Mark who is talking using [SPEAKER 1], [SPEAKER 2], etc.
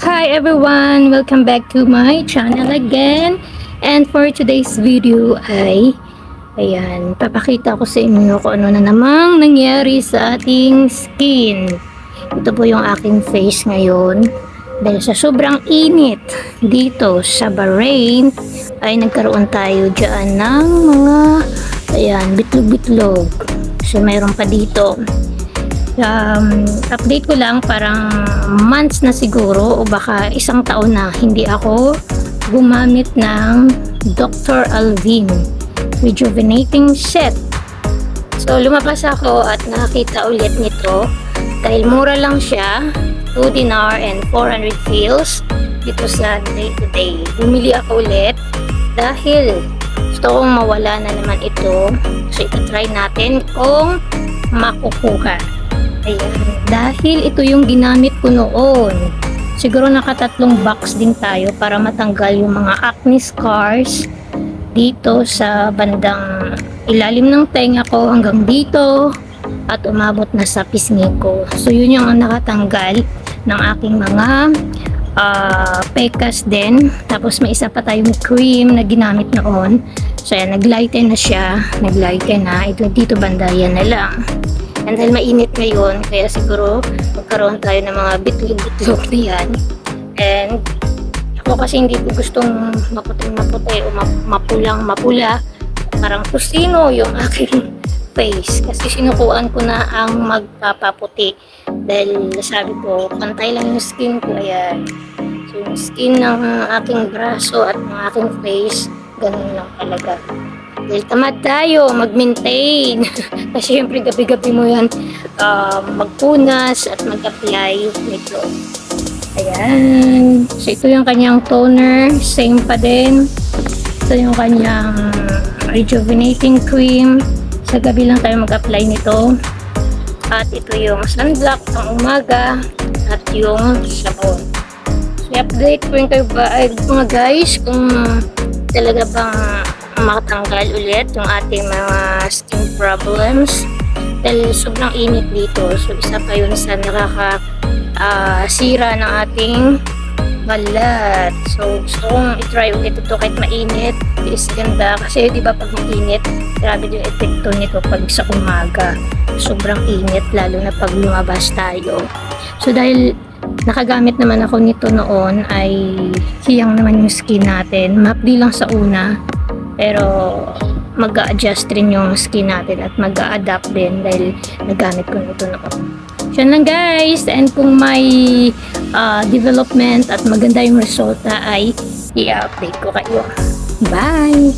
[SPEAKER 1] Hi everyone! Welcome back to my channel again. And for today's video ay papakita ko sa inyo kung ano na namang nangyari sa ating skin. Ito po yung aking face ngayon. Dahil sa sobrang init dito sa Bahrain ay nagkaroon tayo dyan ng mga bitlog-bitlog. So mayroon pa dito. Update ko lang, parang months na siguro o baka isang taon na hindi ako gumamit ng Dr. Alvin Rejuvenating Set. So lumabas ako at nakita ulit nito dahil mura lang siya, 2 dinar and 400 fils dito sa Day to Day. Bumili ako ulit dahil gusto kong mawala na naman ito. So ito-try natin kung makukuha. Ayan, dahil ito yung ginamit ko noon. Siguro nakatatlong box din tayo para matanggal yung mga acne scars dito sa bandang ilalim ng tenga ko hanggang dito at umabot na sa pisngi ko. So yun yung nakatanggal ng aking mga pekas din. Tapos may isa pa tayong cream na ginamit noon. So yan, naglighten na siya. Naglighten na. Ito dito banda, yan na lang. And dahil mainit ngayon, kaya siguro magkaroon tayo ng mga bitlog-bitlog na yan. And ako kasi hindi ko gustong maputing-maputi o mapulang-mapula. Parang kusino yung aking face. Kasi sinukuan ko na ang magpapaputi. Dahil sabi ko, pantay lang yung skin ko. Ayan. So yung skin ng aking braso at ng aking face, ganun lang talaga. Dahil tamad tayo mag-maintain. Kasi syempre gabi-gabi mo yan magpunas at mag-apply nito. Ayan. So ito yung kanyang toner. Same pa din. Ito yung kanyang rejuvenating cream. Sa gabi lang tayo mag-apply nito. At ito yung sunblock pang umaga. At yung sabon. So i-update ko yung kayo mga guys kung talaga bang makatanggal ulit yung ating mga skin problems dahil sobrang init dito. So isa pa yun sa nakakasira ng ating balat. So gusto kong i-try ulit ito kahit mainit. Is ganda kasi di ba pag mainit, grabe yung epekto nito pag sa umaga. Sobrang init lalo na pag lumabas tayo. So dahil nakagamit naman ako nito noon ay hiyang naman yung skin natin. Mapdi lang sa una. Pero mag-a-adjust rin yung skin natin at mag-a-adapt din dahil nagamit ko nito noon. Yan lang guys. And kung may development at maganda yung resulta ay i-update ko kayo. Bye!